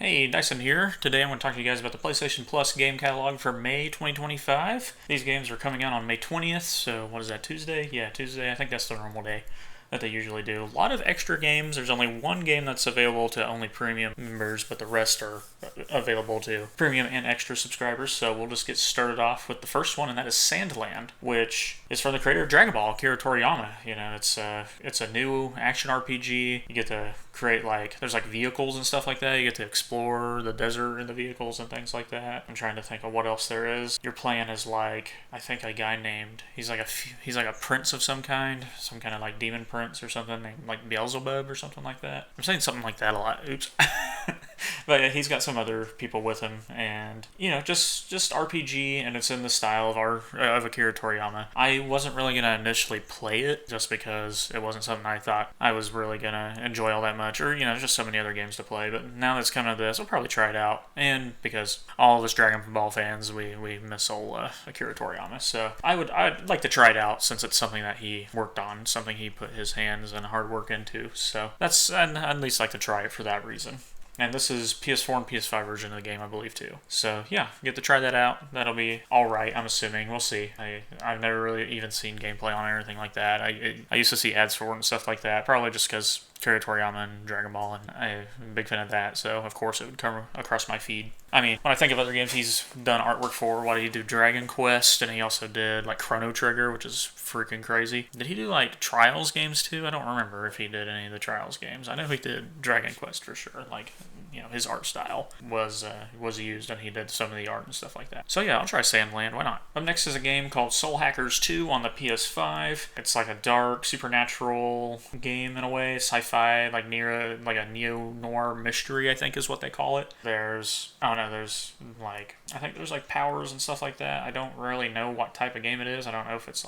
Hey, Dyson here. Today I'm going to talk to you guys about the PlayStation Plus game catalog for May 2025. These games are coming out on May 20th, so what is that, Tuesday? Yeah, Tuesday. I think that's the normal day that they usually do. A lot of extra games. There's only one game that's available to only premium members, but the rest are available to premium and extra subscribers. So we'll just get started off with the first one, and that is Sandland, which is from the creator of Dragon Ball, Akira Toriyama. You know, it's a new action RPG. You get to create there's vehicles and stuff like that. You get to explore the desert in the vehicles and things like that. I'm trying to think of what else there is. You're playing as I think a guy named he's like a prince of some kind of demon prince or something named Beelzebub or something like that. I'm saying something like that a lot. Oops. But yeah, he's got some other people with him, and just RPG, and it's in the style of Akira Toriyama. I wasn't really gonna initially play it just because it wasn't something I thought I was really gonna enjoy all that much, or just so many other games to play. But now that's coming to this, I'll probably try it out, and because all of us Dragon Ball fans, we miss old Akira Toriyama, so I'd like to try it out since it's something that he worked on, something he put his hands and hard work into. So I'd at least like to try it for that reason. And this is PS4 and PS5 version of the game, I believe, too. So, yeah, get to try that out. That'll be alright, I'm assuming. We'll see. I've never really even seen gameplay on it or anything like that. I used to see ads for it and stuff like that, probably just because Akira Toriyama and Dragon Ball, and I'm a big fan of that, so of course it would come across my feed. I mean, when I think of other games he's done artwork for, why did he do Dragon Quest, and he also did Chrono Trigger, which is freaking crazy. Did he do Trials games too? I don't remember if he did any of the Trials games. I know he did Dragon Quest for sure. His art style was used, and he did some of the art and stuff like that. So yeah, I'll try Sandland. Why not? Up next is a game called Soul Hackers 2 on the PS5. It's like a dark, supernatural game in a way, sci-fi, a neo-noir mystery, I think is what they call it. There's powers and stuff like that. I don't really know what type of game it is. I don't know if it's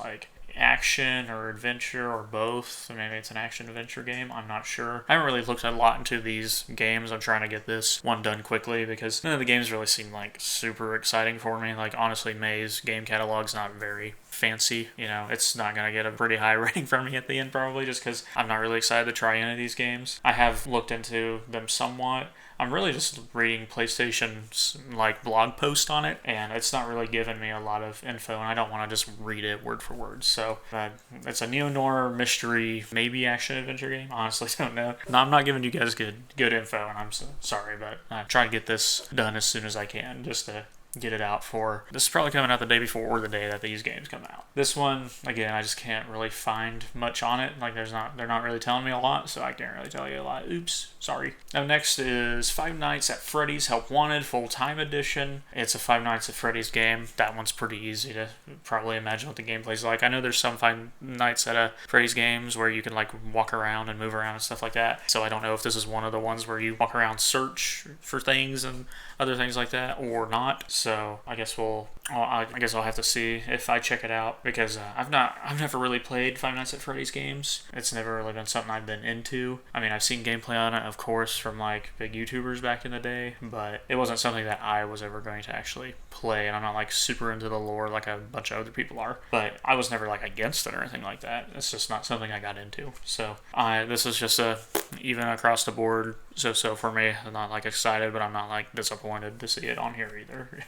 action or adventure or both. Maybe it's an action adventure game. I'm not sure. I haven't really looked a lot into these games. I'm trying to get this one done quickly because none of the games really seem super exciting for me. Honestly, May's game catalog's not very fancy. It's not going to get a pretty high rating from me at the end, probably just because I'm not really excited to try any of these games. I have looked into them somewhat. I'm really just reading PlayStation's blog post on it, and it's not really giving me a lot of info, and I don't want to just read it word for word. So it's a neo-noir mystery, maybe action adventure game. Honestly, don't know. No, I'm not giving you guys good info, and I'm so sorry, but I'm trying to get this done as soon as I can, just to get it out for. This is probably coming out the day before or the day that these games come out. This one, again, I just can't really find much on it. They're not really telling me a lot, so I can't really tell you a lot. Oops, sorry. Now next is Five Nights at Freddy's Help Wanted Full-Time Edition. It's a Five Nights at Freddy's game. That one's pretty easy to probably imagine what the gameplay's like. I know there's some Five Nights at Freddy's games where you can walk around and move around and stuff like that. So I don't know if this is one of the ones where you walk around, search for things and other things like that, or not. So I guess I'll have to see if I check it out, because I've never really played Five Nights at Freddy's games. It's never really been something I've been into. I mean, I've seen gameplay on it, of course, from big YouTubers back in the day, but it wasn't something that I was ever going to actually play, and I'm not super into the lore like a bunch of other people are. But I was never against it or anything like that. It's just not something I got into. So this is just even across the board so for me. I'm not excited, but I'm not disappointed to see it on here either.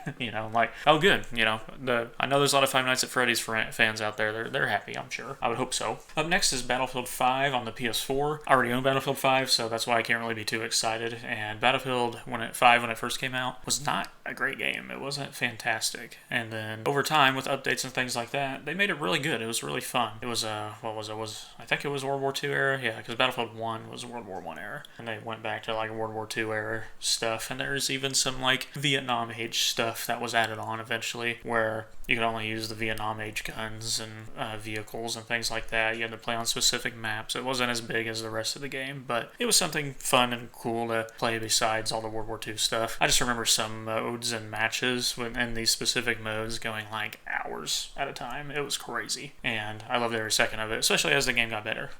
Oh good, I know there's a lot of Five Nights at Freddy's fans out there. They're happy, I'm sure. I would hope so. Up next is Battlefield 5 on the PS4. I already own Battlefield 5, so that's why I can't really be too excited. And Battlefield 5, when it first came out, was not a great game. It wasn't fantastic. And then over time, with updates and things like that, they made it really good. It was really fun. It was I think it was World War II era. Yeah, because Battlefield 1 was World War I era, and they went back to World War II era stuff. And there's even some Vietnam age stuff that was added on eventually, where you could only use the Vietnam age guns and vehicles and things like that. You had to play on specific maps. It wasn't as big as the rest of the game, but it was something fun and cool to play besides all the World War II stuff. I just remember some modes and matches in these specific modes going hours at a time. It was crazy, and I loved every second of it, especially as the game got better.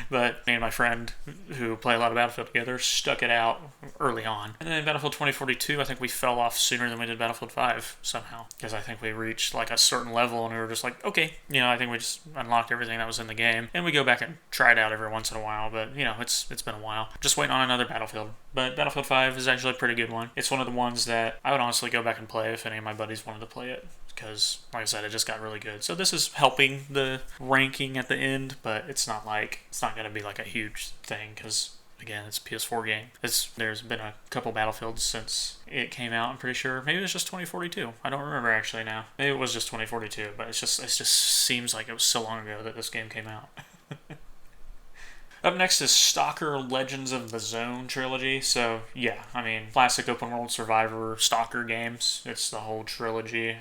But me and my friend, who play a lot of Battlefield together, stuck it out early on. And then Battlefield 2042, I think we fell off sooner than we did Battlefield 5 somehow, because I think we reached like a certain level, and we were just like, okay, I think we just unlocked everything that was in the game, and we go back and try it out every once in a while. But it's been a while. Just waiting on another Battlefield. But Battlefield 5 is actually a pretty good one. It's one of the ones that I would honestly go back and play if any of my buddies wanted to play it, because, like I said, it just got really good. So this is helping the ranking at the end, but it's not going to be like a huge thing, because again, it's a PS4 game. There's been a couple Battlefields since it came out, I'm pretty sure. Maybe it was just 2042. I don't remember actually now. Maybe it was just 2042, but it just seems like it was so long ago that this game came out. Up next is Stalker Legends of the Zone trilogy. So, yeah, I mean, classic open world survivor Stalker games. It's the whole trilogy.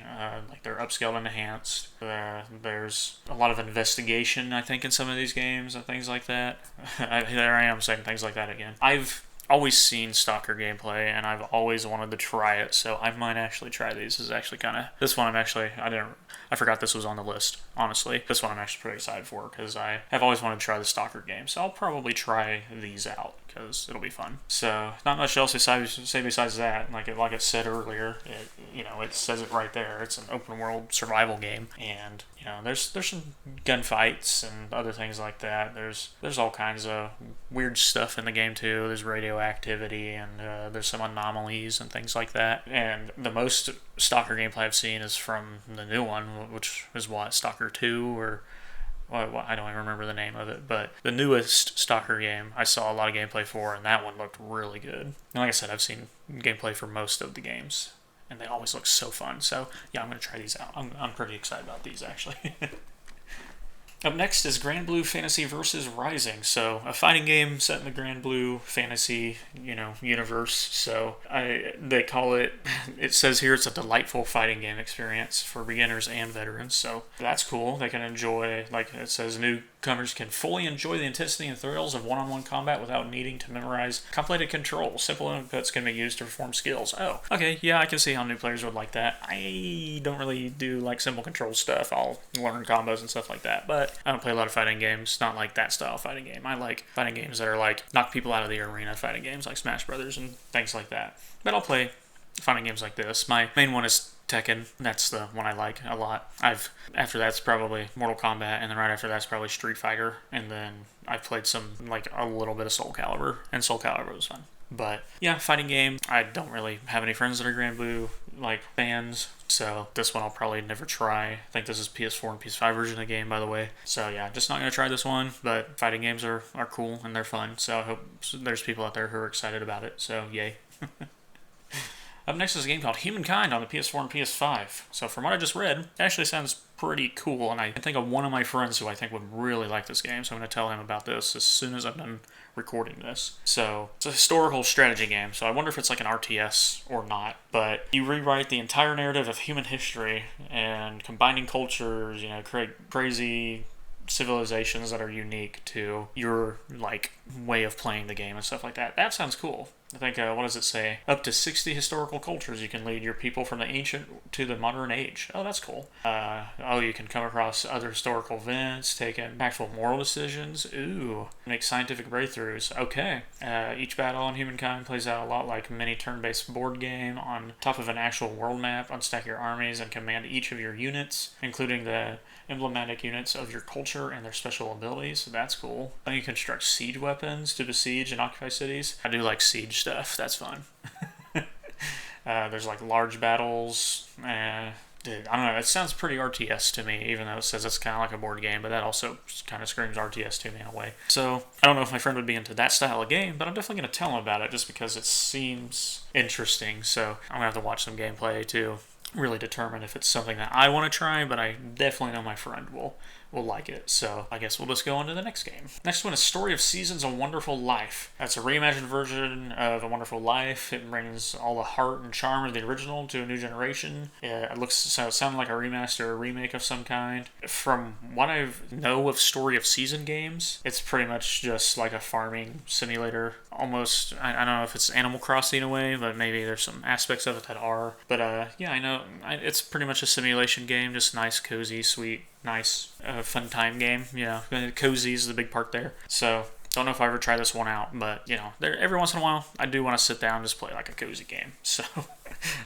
Like, they're upscaled and enhanced. There's a lot of investigation, I think, in some of these games and things like that. There I am saying things like that again. I've always seen Stalker gameplay, and I've always wanted to try it, so I might actually try these. This one I forgot this was on the list, honestly. This one I'm actually pretty excited for, because I have always wanted to try the Stalker game, so I'll probably try these out, because it'll be fun. So, not much else to say besides that. Like it said earlier, it says it right there. It's an open world survival game, and there's some gunfights and other things like that. There's all kinds of weird stuff in the game too. There's radioactivity, and there's some anomalies and things like that. And the most Stalker gameplay I've seen is from the new one, which is Stalker 2 or... Well, I don't even remember the name of it, but the newest Stalker game I saw a lot of gameplay for, and that one looked really good. And like I said, I've seen gameplay for most of the games, and they always look so fun. So yeah, I'm going to try these out. I'm pretty excited about these, actually. Up next is Grand Blue Fantasy vs. Rising. So, a fighting game set in the Grand Blue Fantasy, universe. So, they call it says here it's a delightful fighting game experience for beginners and veterans. So, that's cool. They can enjoy, like it says, newcomers can fully enjoy the intensity and thrills of one-on-one combat without needing to memorize complicated controls. Simple inputs can be used to perform skills. Oh, okay, yeah, I can see how new players would like that. I don't really do, like, simple control stuff. I'll learn combos and stuff like that, but I don't play a lot of fighting games, not like that style fighting game. I like fighting games that are like knock people out of the arena fighting games like Smash Brothers and things like that. But I'll play fighting games like this. My main one is Tekken. That's the one I like a lot. After that's probably Mortal Kombat, and then right after that's probably Street Fighter, and then I've played some, like, a little bit of Soul Calibur, and Soul Calibur was fun. But yeah, fighting game. I don't really have any friends that are Grand Blue fans, so this one I'll probably never try. I think this is PS4 and PS5 version of the game, by the way. So yeah, just not gonna try this one. But fighting games are cool and they're fun. So I hope there's people out there who are excited about it. So yay. Up next is a game called Humankind on the PS4 and PS5. So from what I just read, it actually sounds pretty cool, and I think of one of my friends who I think would really like this game, so I'm going to tell him about this as soon as I'm done recording this. So, it's a historical strategy game, so I wonder if it's like an RTS or not, but you rewrite the entire narrative of human history, and combining cultures, create crazy civilizations that are unique to your, way of playing the game and stuff like that. That sounds cool. I think, what does it say? Up to 60 historical cultures you can lead your people from the ancient to the modern age. Oh, that's cool. You can come across other historical events, take impactful moral decisions. Ooh, make scientific breakthroughs. Okay. Each battle in Humankind plays out a lot like a mini turn-based board game on top of an actual world map. Unstack your armies and command each of your units, including the emblematic units of your culture and their special abilities. So that's cool. Then you construct siege weapons to besiege and occupy cities. I do like siege stuff. That's fun. There's large battles. Dude, I don't know. It sounds pretty RTS to me, even though it says it's kind of like a board game, but that also kind of screams RTS to me in a way. So, I don't know if my friend would be into that style of game, but I'm definitely going to tell him about it just because it seems interesting. So, I'm going to have to watch some gameplay to really determine if it's something that I want to try, but I definitely know my friend will like it. So I guess we'll just go on to the next game. Next one is Story of Seasons: A Wonderful Life. That's a reimagined version of A Wonderful Life. It brings all the heart and charm of the original to a new generation. It sounds like a remaster or remake of some kind. From what I know of Story of Season games, it's pretty much just like a farming simulator. Almost, I don't know if it's Animal Crossing in a way, but maybe there's some aspects of it that are. But yeah, I know it's pretty much a simulation game, just nice, cozy, sweet, nice, fun time game. Cozy is the big part there. So Don't know if I ever try this one out, but you know, every once in a while I do want to sit down and just play like a cozy game. So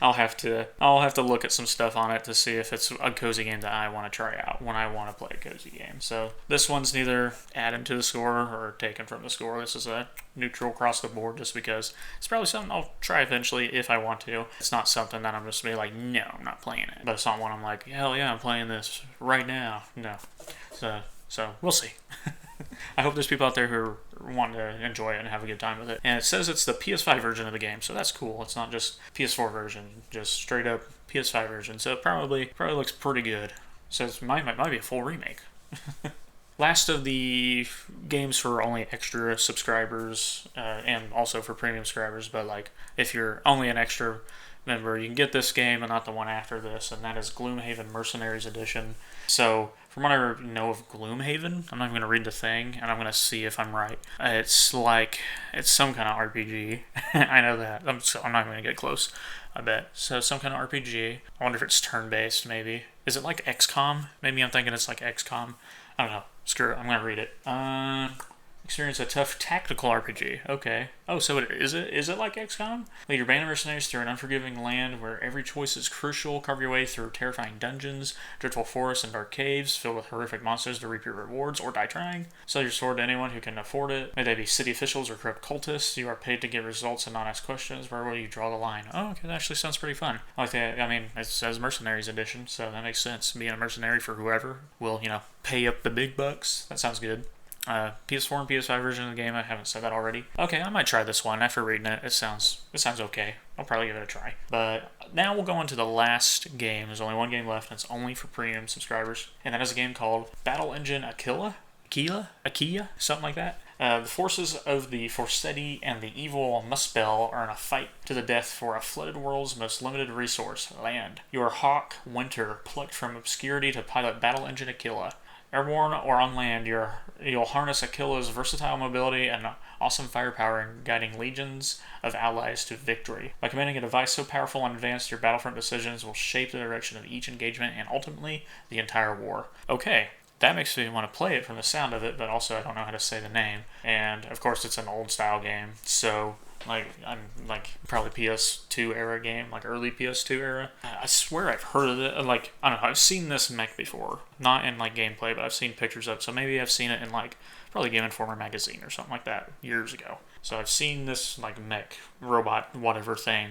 I'll have to look at some stuff on it to see if it's a cozy game that I want to try out when I want to play a cozy game. So this one's neither added to the score or taken from the score. This is a neutral across the board just because it's probably something I'll try eventually if I want to. It's not something that I'm just be like, no, I'm not playing it. But it's not one I'm like, hell yeah, I'm playing this right now. No. So we'll see. I hope there's people out there who want to enjoy it and have a good time with it. And it says it's the PS5 version of the game, so that's cool. It's not just PS4 version, just straight up PS5 version. So it probably looks pretty good. So it might be a full remake. Last of the games for only extra subscribers, and also for premium subscribers, but like if you're only an extra member, you can get this game and not the one after this, and that is Gloomhaven Mercenaries Edition. So from what I know of Gloomhaven, I'm not even going to read the thing, and I'm going to see if I'm right. It's some kind of RPG. I know that. I'm not going to get close, I bet. So some kind of RPG. I wonder if it's turn-based, maybe. Is it like XCOM? Maybe I'm thinking it's like XCOM. I don't know. Screw it. I'm going to read it. Experience a tough tactical RPG. Okay. Oh, so is it like XCOM? Lead your band of mercenaries through an unforgiving land where every choice is crucial. Carve your way through terrifying dungeons, dreadful forests, and dark caves filled with horrific monsters to reap your rewards or die trying. Sell your sword to anyone who can afford it. May they be city officials or corrupt cultists. You are paid to get results and not ask questions. Where will you draw the line? Oh, okay. That actually sounds pretty fun. I like that. I mean, it says Mercenaries Edition, so that makes sense. Being a mercenary for whoever will, pay up the big bucks. That sounds good. PS4 and PS5 version of the game. I haven't said that already. Okay, I might try this one. After reading it, it sounds okay. I'll probably give it a try. But now we'll go into the last game. There's only one game left, and it's only for premium subscribers. And that is a game called Battle Engine Aquila, something like that. The forces of the Forseti and the evil Muspel are in a fight to the death for a flooded world's most limited resource, land. You are Hawk Winter, plucked from obscurity to pilot Battle Engine Aquila. Airborne or on land, you'll harness Aquila's versatile mobility and awesome firepower in guiding legions of allies to victory. By commanding a device so powerful and advanced, your battlefront decisions will shape the direction of each engagement and ultimately the entire war. Okay, that makes me want to play it from the sound of it, but also I don't know how to say the name. And of course, it's an old style game, so I'm probably PS2 era game, like early PS2 era. I swear I've heard of it. I don't know, I've seen this mech before. Not in gameplay, but I've seen pictures of it. So maybe I've seen it in probably Game Informer magazine or something like that years ago. So I've seen this mech, robot, whatever thing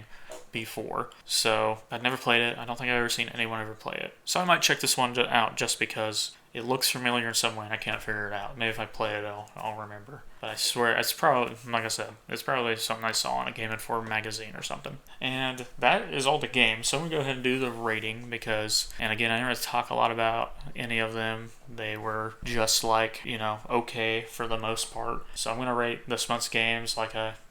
before. So I've never played it. I don't think I've ever seen anyone ever play it. So I might check this one out just because it looks familiar in some way and I can't figure it out. Maybe if I play it, I'll remember. But I swear, it's probably, like I said, it's probably something I saw in a Game Informer magazine or something. And that is all the games. So I'm going to go ahead and do the rating because, and again, I didn't really talk a lot about any of them. They were just okay for the most part. So I'm going to rate this month's games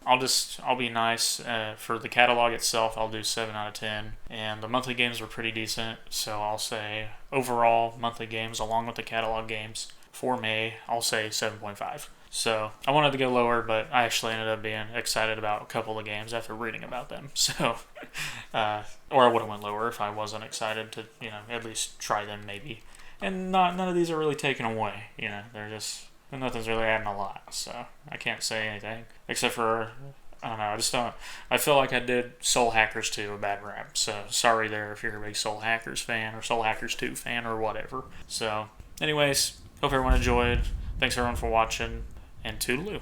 I'll be nice. For the catalog itself, I'll do 7 out of 10. And the monthly games were pretty decent. So I'll say overall monthly games along with the catalog games for May, I'll say 7.5. So I wanted to go lower, but I actually ended up being excited about a couple of games after reading about them. So, or I would have went lower if I wasn't excited to, at least try them maybe. And none of these are really taken away. They're just, nothing's really adding a lot. So I can't say anything except for, I don't know, I feel like I did Soul Hackers 2 a bad rap. So sorry there if you're a big Soul Hackers fan or Soul Hackers 2 fan or whatever. So anyways, hope everyone enjoyed. Thanks everyone for watching. And toodaloo.